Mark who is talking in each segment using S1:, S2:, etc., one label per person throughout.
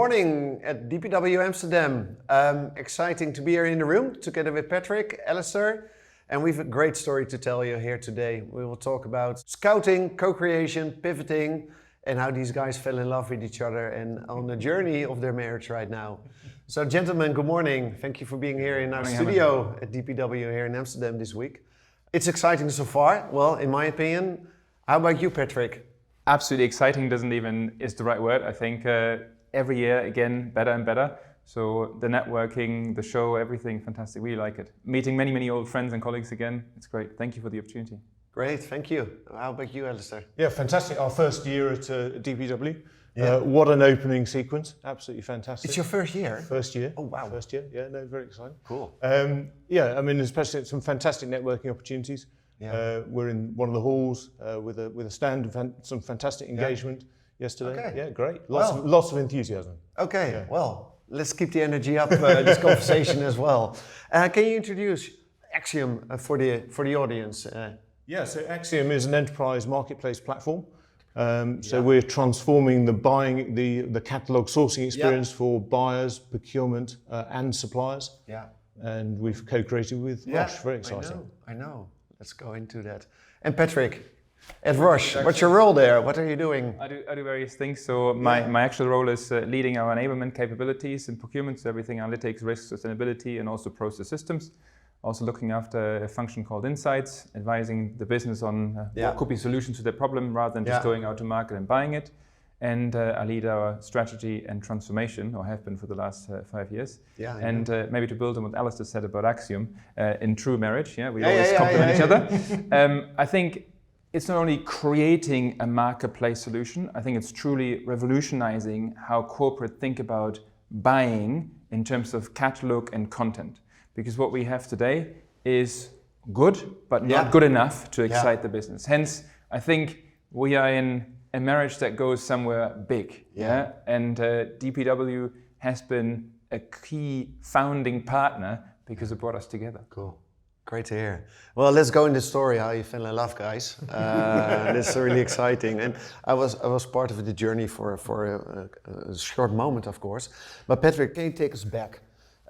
S1: morning at DPW Amsterdam. Exciting to be here in the room together with Patrick, Alistair, and we have a great story to tell you here today. We will talk about scouting, co-creation, pivoting, and how these guys fell in love with each other and on the journey of their marriage right now. So gentlemen, good morning. Thank you for being here in our studio at DPW here in Amsterdam this week. It's exciting so far, well, in my opinion. How about you, Patrick?
S2: Absolutely exciting is the right word. I think every year, again, better and better. So the networking, the show, everything, fantastic. We like it. Meeting many, many old friends and colleagues again. It's great. Thank you for the opportunity.
S1: Great, thank you. How about you, Alistair?
S3: Yeah, fantastic. Our first year at DPW. Yeah. What an opening sequence. Absolutely fantastic.
S1: It's your first year?
S3: First year.
S1: Oh, wow.
S3: First year. Yeah, no, very exciting.
S1: Cool.
S3: Yeah, I mean, especially some fantastic networking opportunities. Yeah. We're in one of the halls with a stand and some fantastic engagement yesterday. Okay. Yeah, great. Lots of enthusiasm.
S1: Okay, yeah. Well, let's keep the energy up this conversation as well. Can you introduce Axiom for the audience?
S3: Yeah, so Axiom is an enterprise marketplace platform. So we're transforming the catalog sourcing experience for buyers, procurement, and suppliers. Yeah. And we've co-created with Roche. Very exciting.
S1: I know. Let's go into that. And Patrick, at Roche, what's your role there? What are you doing?
S2: I do various things. So my actual role is leading our enablement capabilities in procurement, so everything analytics, risk, sustainability, and also process systems. Also looking after a function called Insights, advising the business on what could be solutions to their problem rather than just going out to market and buying it. And I lead our strategy and transformation, or have been for the last 5 years. Yeah, and maybe to build on what Alistair said about Axiom, in true marriage, we always complement each other. I think it's not only creating a marketplace solution, I think it's truly revolutionizing how corporate think about buying in terms of catalog and content. Because what we have today is good, but not good enough to excite the business. Hence, I think we are in a marriage that goes somewhere big. And DPW has been a key founding partner because it brought us together.
S1: Cool. Great to hear. Well, let's go in the story how you fell in love, guys. It's really exciting. And I was part of the journey for a short moment, of course. But Patrick, can you take us back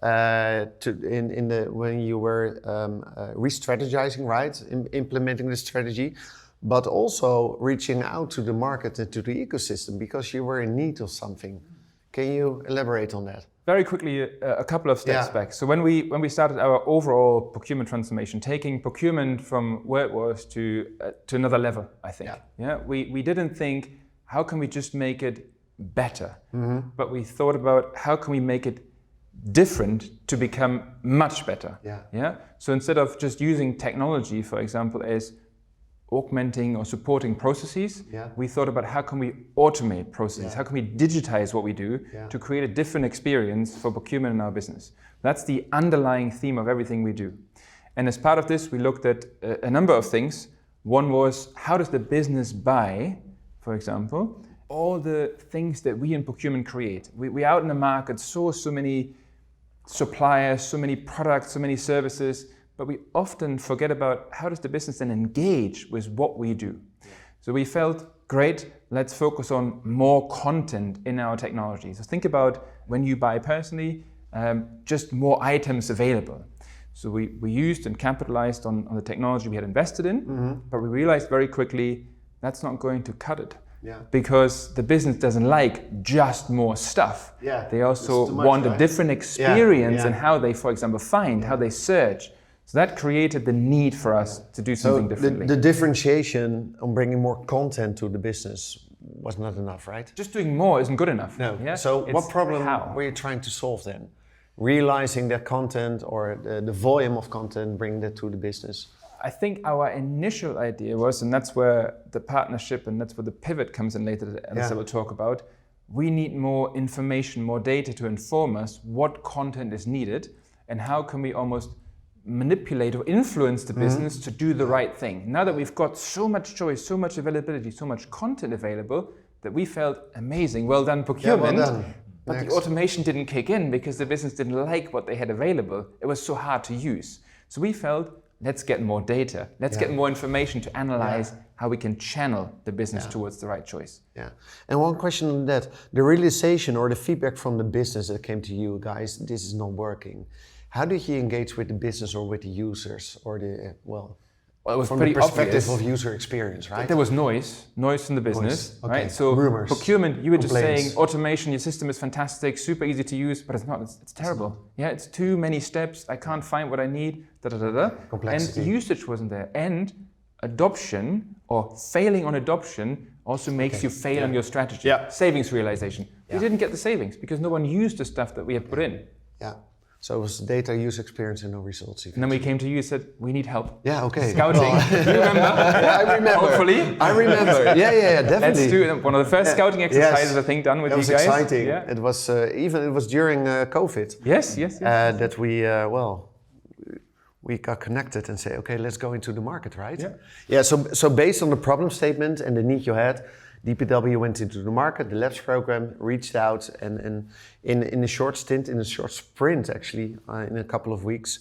S1: when you were re-strategizing, right? Implementing the strategy, but also reaching out to the market and to the ecosystem because you were in need of something. Can you elaborate on that?
S2: Very quickly, a couple of steps back. So when we started our overall procurement transformation, taking procurement from where it was to another level, I think. We didn't think, how can we just make it better? Mm-hmm. But we thought about how can we make it different to become much better. So instead of just using technology, for example, as augmenting or supporting processes, we thought about how can we automate processes, how can we digitize what we do to create a different experience for procurement in our business. That's the underlying theme of everything we do. And as part of this, we looked at a number of things. One was, how does the business buy, for example, all the things that we in procurement create. We out in the market so many suppliers, so many products, so many services, but we often forget about how does the business then engage with what we do. So we felt, great, let's focus on more content in our technology. So think about when you buy personally, just more items available. So we used and capitalized on the technology we had invested in, but we realized very quickly that's not going to cut it. Because the business doesn't like just more stuff. They also want a different experience in how they, for example, find, how they search. So that created the need for us to do something differently.
S1: The differentiation on bringing more content to the business was not enough, right?
S2: Just doing more isn't good enough.
S1: No. So what problem were you trying to solve then? Realizing that content or the volume of content, bringing that to the business?
S2: I think our initial idea was, and that's where the partnership and that's where the pivot comes in later, that Alistair will talk about, we need more information, more data to inform us what content is needed and how can we almost manipulate or influence the business to do the right thing. Now that we've got so much choice, so much availability, so much content available, that we felt amazing, well done procurement, but the automation didn't kick in because the business didn't like what they had available. It was so hard to use. So we felt, let's get more data. Let's get more information to analyze how we can channel the business towards the right choice.
S1: Yeah. And one question on that, the realization or the feedback from the business that came to you guys, this is not working. How did you engage with the business or with the users or the, well,
S2: it was
S1: from
S2: pretty
S1: the perspective
S2: obvious.
S1: of user experience, right?
S2: There was noise in the business,
S1: Okay.
S2: right? So
S1: Rumors,
S2: procurement, you were just
S1: complaints.
S2: saying automation, your system is fantastic, super easy to use, but it's not. It's terrible. Yeah, it's too many steps. I can't find what I need.
S1: Complexity.
S2: And usage wasn't there. And adoption or failing on adoption also makes you fail on your strategy.
S1: Yeah.
S2: Savings realization. We didn't get the savings because no one used the stuff that we had put in.
S1: Yeah. So it was data user experience and no results.
S2: And then we came to you and said, we need help.
S1: Yeah, okay.
S2: Scouting. You remember?
S1: I remember.
S2: Hopefully.
S1: I remember. Yeah, definitely.
S2: Let's do one of the first scouting exercises I think done with you guys.
S1: It was exciting.
S2: Yeah.
S1: It was it was during COVID.
S2: Yes.
S1: That we got connected and say, okay, let's go into the market, right? Yeah. So based on the problem statement and the need you had, DPW went into the market, the labs program reached out, and in a short stint, in a short sprint actually, in a couple of weeks,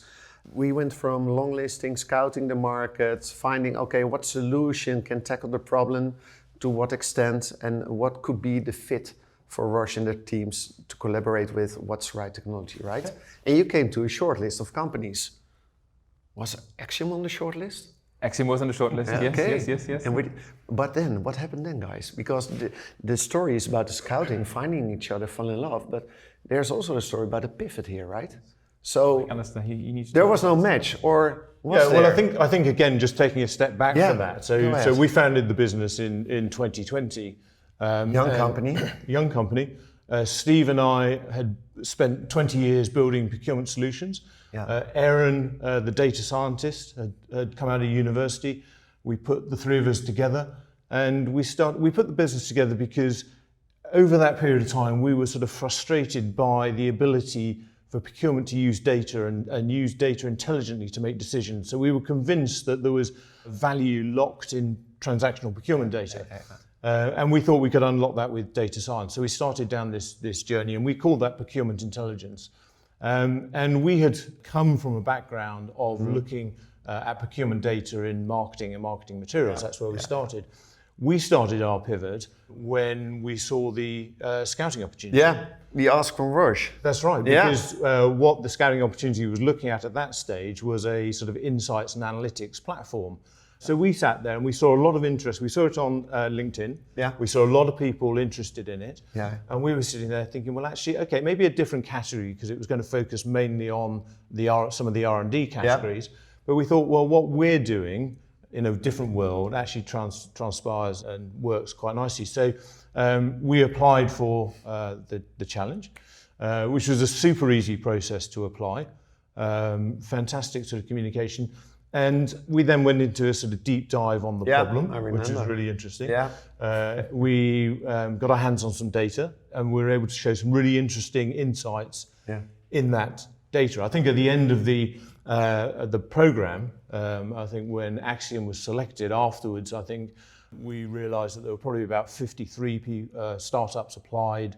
S1: we went from long listing, scouting the market, finding, okay, what solution can tackle the problem, to what extent, and what could be the fit for Roche and their teams to collaborate with what's the right technology, right? Okay. And you came to a short list of companies. Was Axiom on the short list?
S2: Axiom was on the short list, yes.
S1: And but then, what happened then, guys? Because the story is about the scouting, finding each other, fall in love, but there's also a story about a pivot here, right? So
S2: Alistair, you need to
S1: there was no match, or was there?
S3: Well, I think again, just taking a step back from that. So we founded the business in 2020. Young company. Steve and I had spent 20 years building procurement solutions. Aaron, the data scientist, had come out of university. We put the three of us together, and we put the business together because over that period of time we were sort of frustrated by the ability for procurement to use data and use data intelligently to make decisions. So we were convinced that there was value locked in transactional procurement data. And we thought we could unlock that with data science. So we started down this journey, and we called that procurement intelligence. And we had come from a background of looking at procurement data in marketing and marketing materials. That's where we started. We started our pivot when we saw the scouting opportunity.
S1: Yeah, the ask from Roche.
S3: That's right, because what the scouting opportunity was looking at that stage was a sort of insights and analytics platform. So we sat there and we saw a lot of interest. We saw it on LinkedIn. Yeah. We saw a lot of people interested in it. Yeah. And we were sitting there thinking, well, actually, okay, maybe a different category, because it was going to focus mainly on some of the R&D categories. Yeah. But we thought, well, what we're doing in a different world actually transpires and works quite nicely. So we applied for the challenge, which was a super easy process to apply. Fantastic sort of communication. And we then went into a sort of deep dive on the problem, which was really interesting. Yeah. We got our hands on some data, and we were able to show some really interesting insights in that data. I think at the end of the program, I think when Axiom was selected afterwards, I think we realized that there were probably about 53 startups applied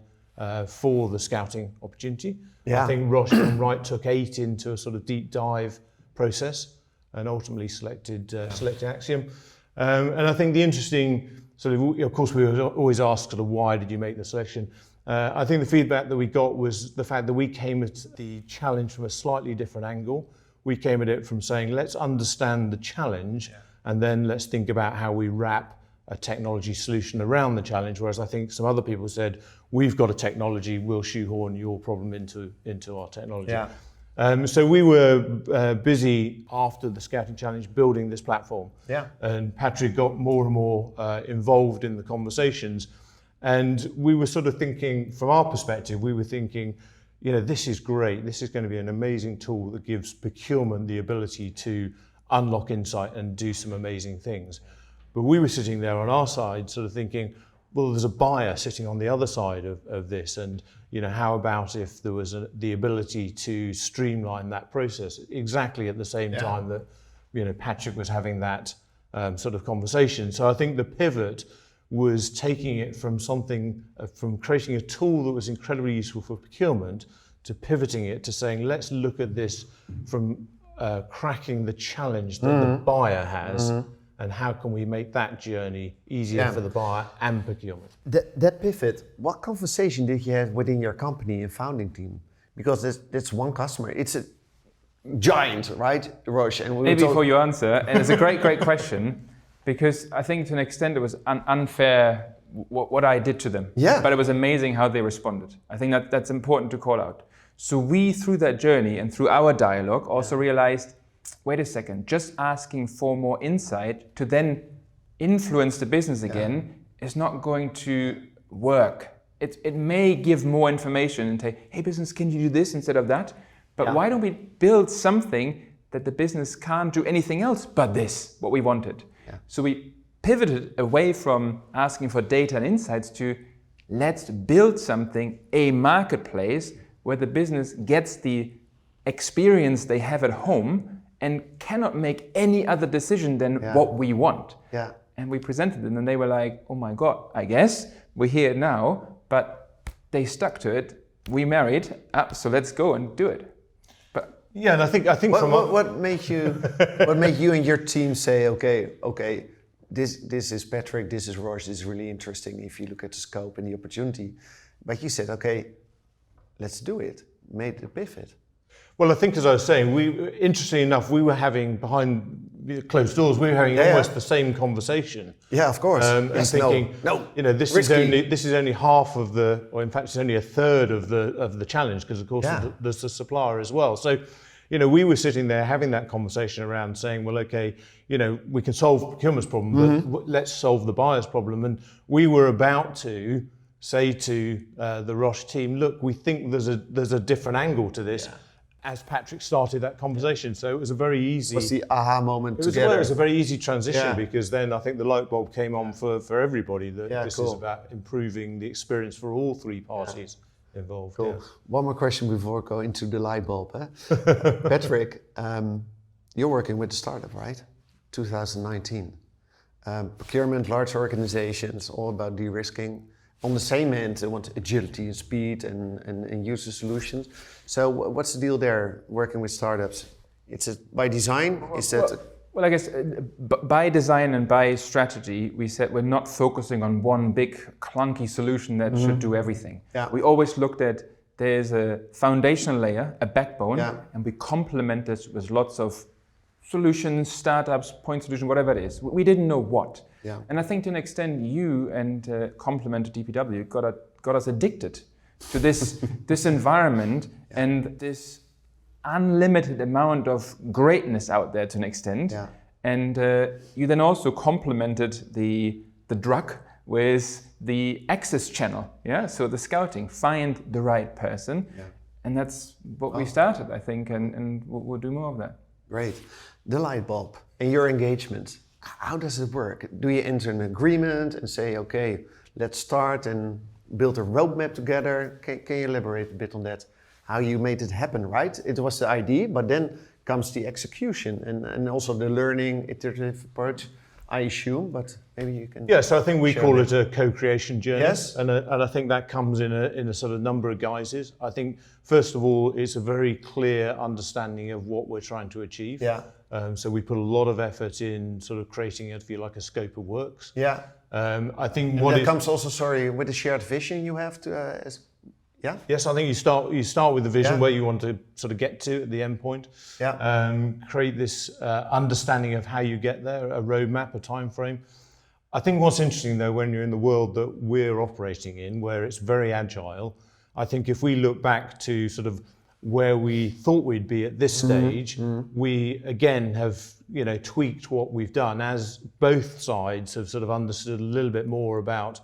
S3: for the scouting opportunity. Yeah. I think Roche and Wright took 8 into a sort of deep dive process, and ultimately selected Axiom. And I think the interesting of course, we were always asked sort of why did you make the selection? I think the feedback that we got was the fact that we came at the challenge from a slightly different angle. We came at it from saying, let's understand the challenge, and then let's think about how we wrap a technology solution around the challenge. Whereas I think some other people said, we've got a technology, we'll shoehorn your problem into our technology. Yeah. So we were busy after the Scouting Challenge building this platform. Yeah. And Patrick got more and more involved in the conversations. And we were sort of thinking, from our perspective, we were thinking, this is great. This is going to be an amazing tool that gives procurement the ability to unlock insight and do some amazing things. But we were sitting there on our side sort of thinking, well, there's a buyer sitting on the other side of this, and how about if there was the ability to streamline that process exactly at the same time that Patrick was having that sort of conversation. So I think the pivot was taking it from from creating a tool that was incredibly useful for procurement to pivoting it to saying, let's look at this from cracking the challenge that the buyer has. and how can we make that journey easier for the buyer and procurement.
S1: That pivot, what conversation did you have within your company and founding team? Because that's one customer. It's a giant, right, Roche? And
S2: maybe before you answer, and it's a great question, because I think to an extent it was unfair what I did to them.
S1: Yeah.
S2: But it was amazing how they responded. I think that's important to call out. So we, through that journey and through our dialogue, also realized, wait a second, just asking for more insight to then influence the business again is not going to work. It may give more information and say, hey business, can you do this instead of that? But why don't we build something that the business can't do anything else but this, what we wanted? Yeah. So we pivoted away from asking for data and insights to let's build something, a marketplace, where the business gets the experience they have at home and cannot make any other decision than what we want. Yeah. And we presented it and they were like, oh my God, I guess we're here now, but they stuck to it. We married, so let's go and do it. But
S3: yeah, and I think
S1: what made you and your team say, okay, this is Patrick, this is Roche, this is really interesting if you look at the scope and the opportunity. But you said, okay, let's do it. Made the pivot.
S3: Well, I think as I was saying, interestingly enough, we were having behind closed doors, we were having almost the same conversation.
S1: Yeah, of course.
S3: And thinking, this is only half of or in fact, it's only a third of the challenge, because of course there's the supplier as well. So, we were sitting there having that conversation around saying, well, okay, we can solve procurement's problem, but let's solve the buyer's problem. And we were about to say to the Roche team, look, we think there's a different angle to this. Yeah. As Patrick started that conversation, so it was a very easy.
S1: What's the aha moment together?
S3: It was a very easy transition because then I think the light bulb came on for everybody that this is about improving the experience for all three parties involved.
S1: Cool. Yeah. One more question before I go into the light bulb. Patrick, you're working with a startup, right? 2019. Procurement, large organizations, all about de-risking. On the same end, they want agility and speed and user solutions. So what's the deal there, working with startups? It's by design?
S2: Well, I guess by design and by strategy, we said we're not focusing on one big clunky solution that should do everything. Yeah. We always looked at there's a foundational layer, a backbone, and we complement this with lots of solutions, startups, point solution, whatever it is. We didn't know what. Yeah. And I think to an extent you and complement to DPW got us addicted to this environment and this unlimited amount of greatness out there to an extent. Yeah. And you then also complemented the drug with the access channel. Yeah. So the scouting, find the right person. Yeah. And that's what we started, I think, and we'll do more of that.
S1: Great. The light bulb and your engagement. How does it work? Do you enter an agreement and say, okay, let's start and build a roadmap together? Can you elaborate a bit on that? How you made it happen, right? It was the idea, but then comes the execution and also the learning, iterative approach, I assume, but maybe you can.
S3: Yeah, so I think we call it a co-creation journey. Yes. And I think that comes in a sort of number of guises. I think, first of all, it's a very clear understanding of what we're trying to achieve. Yeah. So we put a lot of effort in sort of creating, if you like, a scope of works. Yeah. I think
S1: that comes also, with the shared vision you have to.
S3: Yes, I think you start with the vision where you want to sort of get to at the end point. Yeah. Create this understanding of how you get there, a roadmap, a time frame. I think what's interesting though, when you're in the world that we're operating in, where it's very agile, I think if we look back to sort of where we thought we'd be at this stage, we again have tweaked what we've done as both sides have sort of understood a little bit more about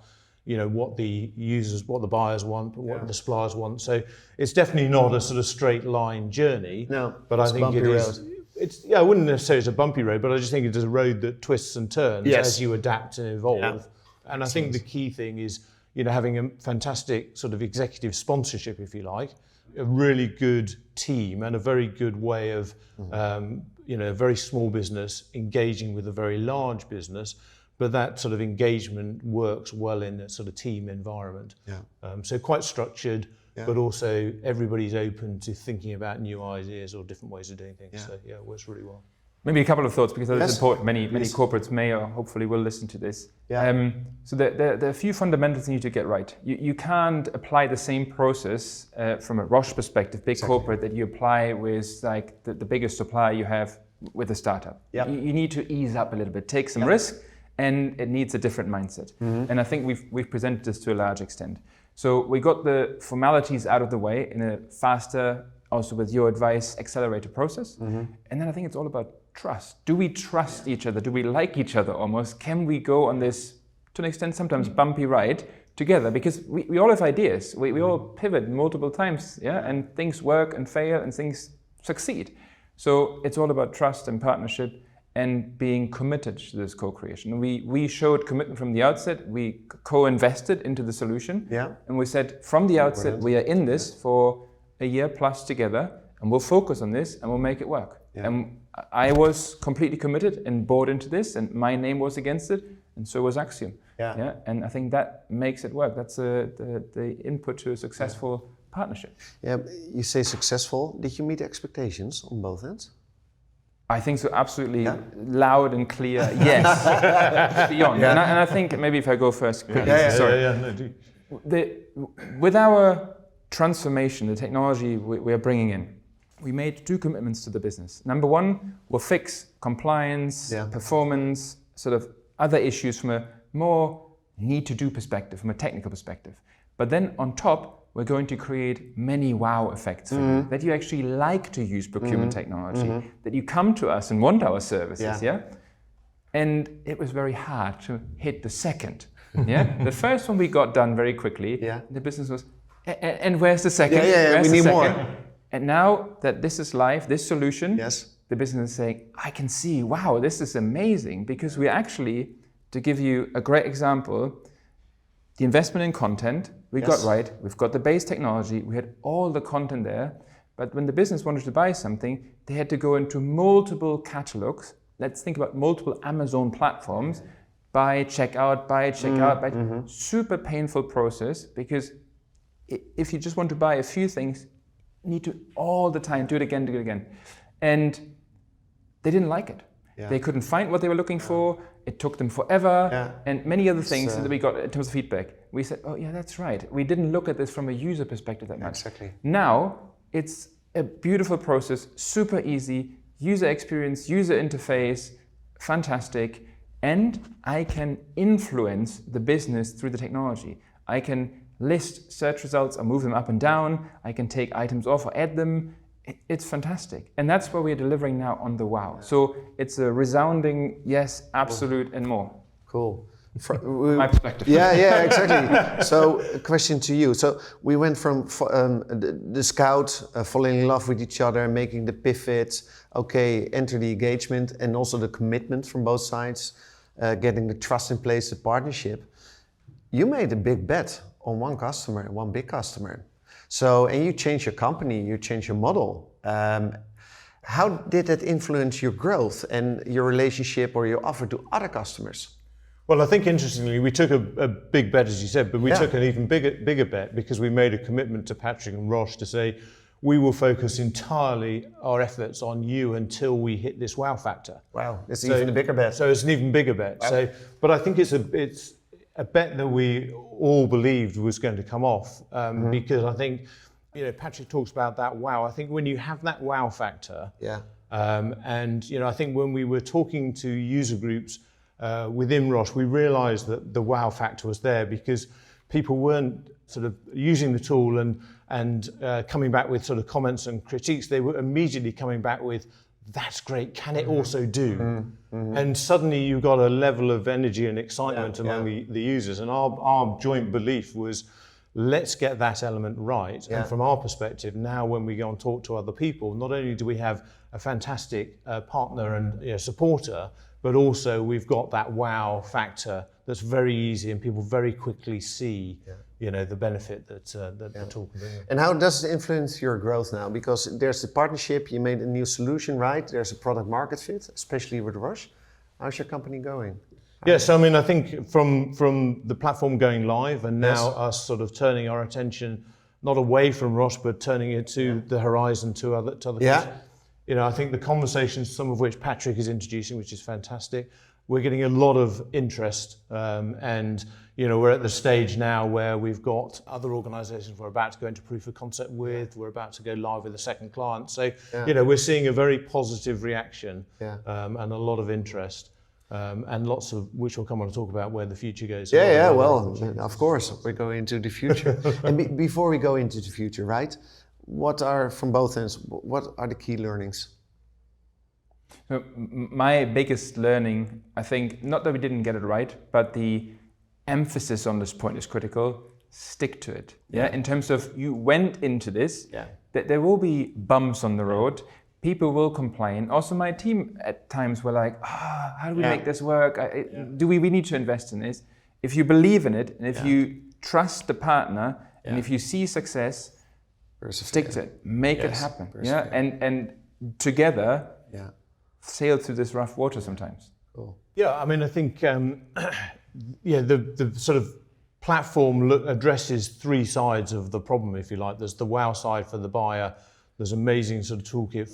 S3: what the users, what the buyers want, what the suppliers want. So it's definitely not a sort of straight line journey. No, but I think it is. It's I wouldn't necessarily say it's a bumpy road, but I just think it is a road that twists and turns as you adapt and evolve. Yeah. And I think the key thing is having a fantastic sort of executive sponsorship, if you like, a really good team and a very good way of a very small business engaging with a very large business. But that sort of engagement works well in a sort of team environment. Yeah. So quite structured, but also everybody's open to thinking about new ideas or different ways of doing things. Yeah. So yeah, it works really well.
S2: Maybe a couple of thoughts, because it's important. Many corporates may or hopefully will listen to this.
S1: Yeah.
S2: So there are a few fundamentals you need to get right. You can't apply the same process from a Roche perspective, big corporate, that you apply with like the biggest supplier you have with a startup.
S1: Yep.
S2: You need to ease up a little bit, take some risk, and it needs a different mindset. And I think we've presented this to a large extent. So we got the formalities out of the way in a faster, also with your advice, accelerated process. And then I think it's all about trust. Do we trust each other? Do we like each other almost? Can we go on this, to an extent, sometimes bumpy ride together? Because we all have ideas. We all pivot multiple times, and things work and fail and things succeed. So it's all about trust and partnership and being committed to this co-creation. We showed commitment from the outset. We co-invested into the solution. And we said from the outset, we are in this for a year plus together, and we'll focus on this and we'll make it work. And I was completely committed and bought into this, and my name was against it, and so was Axiom. And I think that makes it work. That's the input to a successful partnership.
S1: Yeah, you say successful. Did you meet expectations on both ends?
S2: I think so, absolutely. Loud and clear, yes. Beyond. And I think maybe if I go first quickly. Sorry. With our transformation, the technology we are bringing in, we made 2 commitments to the business. Number 1, we'll fix compliance, performance, sort of other issues from a more need-to-do perspective, from a technical perspective. But then on top, we're going to create many wow effects for you, that you actually like to use procurement technology, that you come to us and want our services. And it was very hard to hit the second. The first one we got done very quickly. The business was, and where's the second?
S1: We need more.
S2: And now that this is live, this solution, the business is saying, I can see, wow, this is amazing, because we actually, to give you a great example, the investment in content, we got right. We've got the base technology. We had all the content there. But when the business wanted to buy something, they had to go into multiple catalogs. Let's think about multiple Amazon platforms. Buy, check out, buy, check out. Buy. Super painful process, because if you just want to buy a few things, you need to all the time do it again. And they didn't like it. They couldn't find what they were looking for. It took them forever, and many other things that we got in terms of feedback. We said, oh yeah, that's right. We didn't look at this from a user perspective that much. Now, it's a beautiful process, super easy, user experience, user interface, fantastic, and I can influence the business through the technology. I can list search results or move them up and down. I can take items off or add them. It's fantastic. And that's where we're delivering now on the wow. So it's a resounding yes, absolute, and more.
S1: Cool.
S2: My perspective.
S1: Yeah, exactly. So a question to you. So we went from the scout, falling in love with each other, making the pivot, enter the engagement, and also the commitment from both sides, getting the trust in place, the partnership. You made a big bet on one customer, one big customer. So, and you changed your company, you changed your model. How did that influence your growth and your relationship or your offer to other customers?
S3: Well, I think interestingly, we took a big bet, as you said, but we took an even bigger bet, because we made a commitment to Patrick and Roche to say, we will focus entirely our efforts on you until we hit this wow factor.
S1: Wow, it's even a bigger bet.
S3: So it's an even bigger bet. Wow. So, but I think it's a bet that we all believed was going to come off, because I think, Patrick talks about that wow. I think when you have that wow factor, and I think when we were talking to user groups within Roche, we realised that the wow factor was there, because people weren't sort of using the tool and coming back with sort of comments and critiques. They were immediately coming back with, that's great, can it also do? And suddenly you got a level of energy and excitement among the users. And our joint belief was, let's get that element right. And from our perspective, now when we go and talk to other people, not only do we have a fantastic partner and supporter, but also we've got that wow factor that's very easy, and people very quickly see the benefit that the tool can bring.
S1: And how does it influence your growth now? Because there's the partnership, you made a new solution, right? There's a product market fit, especially with Roche. How's your company going?
S3: Yes, I mean, I think from the platform going live and now us sort of turning our attention not away from Roche, but turning it to the horizon to other I think the conversations, some of which Patrick is introducing, which is fantastic, we're getting a lot of interest, and we're at the stage now where we've got other organisations we're about to go into proof of concept with. We're about to go live with a second client. So we're seeing a very positive reaction, and a lot of interest, and lots of which we'll come on to talk about where the future goes.
S1: Well, of course, we're going into the future. And before we go into the future, right? What are, from both ends, what are the key learnings?
S2: So my biggest learning, I think, not that we didn't get it right, but the emphasis on this point is critical. Stick to it. In terms of you went into this, that there will be bumps on the road. People will complain. Also, my team at times were like, how do we make this work? We need to invest in this? If you believe in it, and if you trust the partner, and if you see success, stick to it. Make it happen. And together, sail through this rough water sometimes.
S3: Cool. Yeah, I mean, I think the sort of platform addresses three sides of the problem, if you like. There's the wow side for the buyer. There's amazing sort of toolkit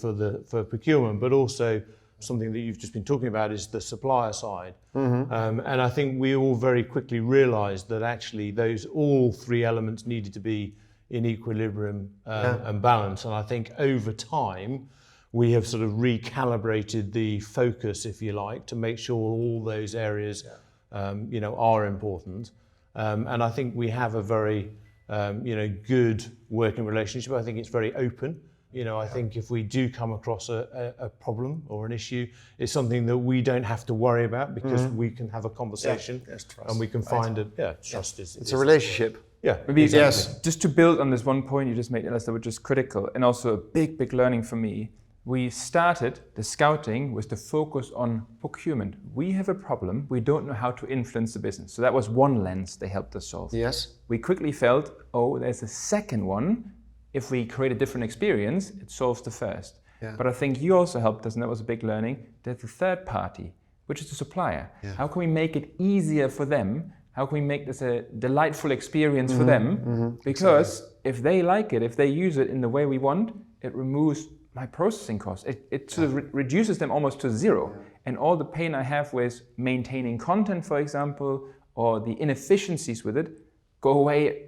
S3: for procurement, but also something that you've just been talking about is the supplier side. And I think we all very quickly realised that actually all three elements needed to be in equilibrium and balance. And I think over time, we have sort of recalibrated the focus, if you like, to make sure all those areas, are important. And I think we have a very, good working relationship. I think it's very open. I think if we do come across a problem or an issue, it's something that we don't have to worry about because we can have a conversation and we can find trust is.
S1: It's a relationship.
S3: Yeah.
S2: Maybe just to build on this one point you just made, Alistair, which is critical and also a big learning for me. We started the scouting with the focus on procurement. We have a problem. We don't know how to influence the business. So that was one lens they helped us solve.
S1: Yes.
S2: We quickly felt, there's a second one. If we create a different experience, it solves the first. Yeah. But I think you also helped us, and that was a big learning. There's the third party, which is the supplier. Yeah. How can we make it easier for them? How can we make this a delightful experience for them? Because if they like it, if they use it in the way we want, it removes my processing costs. It sort of reduces them almost to zero. And all the pain I have with maintaining content, for example, or the inefficiencies with it, go away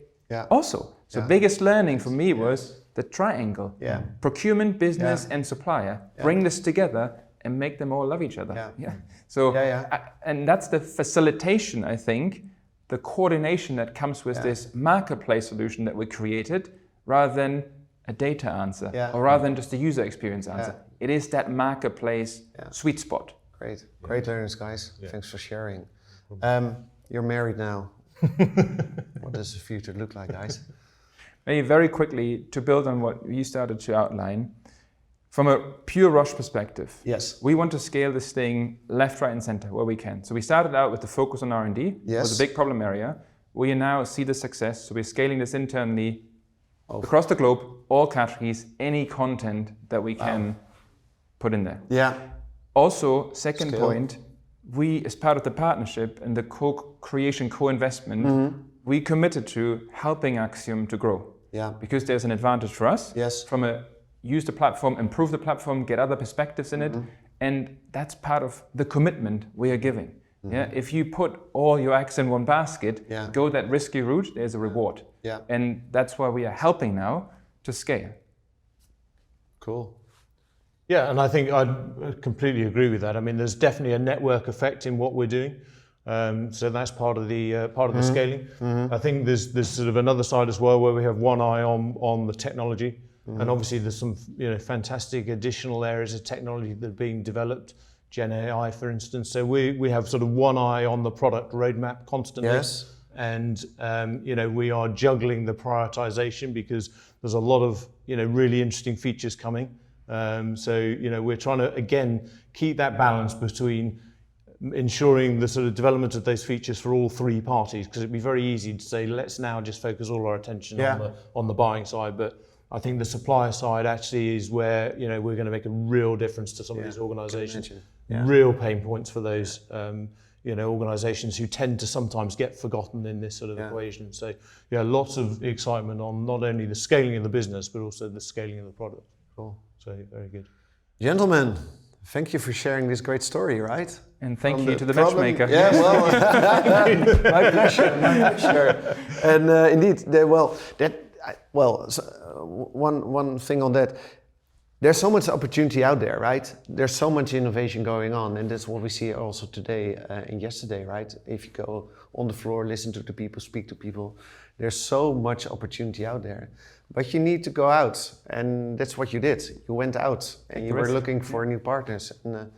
S2: also. So biggest learning for me was the triangle. Procurement, business, and supplier. Bring this together and make them all love each other. And that's the facilitation, I think, the coordination that comes with this marketplace solution that we created, rather than a data answer, or rather than just a user experience answer. It is that marketplace sweet spot.
S1: Great learnings, guys. Thanks for sharing. You're married now. What does the future look like, guys?
S2: Maybe very quickly, to build on what you started to outline, from a pure Roche perspective, we want to scale this thing left, right, and center where we can. So we started out with the focus on R&D. It was a big problem area. We now see the success, so we're scaling this internally across the globe, all categories, any content that we can put in there. Also, second point, we, as part of the partnership and the co-creation, co-investment, we committed to helping Axiom to grow. Because there's an advantage for us from a use the platform, improve the platform, get other perspectives in it. And that's part of the commitment we are giving. If you put all your eggs in one basket, go that risky route, there's a reward. And that's why we are helping now to scale.
S3: Cool. Yeah, and I think I completely agree with that. I mean, there's definitely a network effect in what we're doing. So that's part of the scaling. I think there's sort of another side as well where we have one eye on the technology, and obviously there's some fantastic additional areas of technology that are being developed, Gen AI, for instance. So we have sort of one eye on the product roadmap constantly, and we are juggling the prioritization because there's a lot of really interesting features coming. So we're trying to again keep that balance between ensuring the sort of development of those features for all three parties, because it'd be very easy to say let's now just focus all our attention on the buying side, but I think the supplier side actually is where we're going to make a real difference to some of these organisations. Real pain points for those organisations who tend to sometimes get forgotten in this sort of equation. So lots of excitement on not only the scaling of the business but also the scaling of the product.
S1: Cool.
S3: So very good.
S1: Gentlemen, thank you for sharing this great story, right?
S2: And thank you to the matchmaker.
S1: Yeah, well, my pleasure, my pleasure. And indeed, one thing on that, there's so much opportunity out there, right? There's so much innovation going on, and that's what we see also today and yesterday, right? If you go on the floor, listen to the people, speak to people, there's so much opportunity out there. But you need to go out, and that's what you did. You went out, and you were looking for new partners. And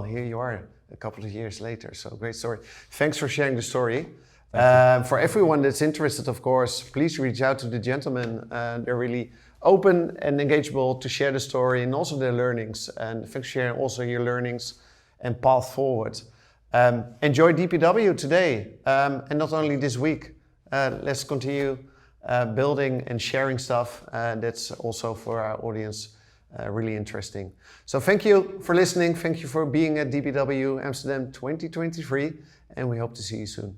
S1: here you are a couple of years later, so great story. Thanks for sharing the story. For everyone that's interested, of course, please reach out to the gentlemen. They're really open and engageable to share the story and also their learnings. And thanks for sharing also your learnings and path forward. Enjoy DPW today, and not only this week. Let's continue building and sharing stuff. That's also for our audience really interesting. So thank you for listening. Thank you for being at DPW Amsterdam 2023, and we hope to see you soon.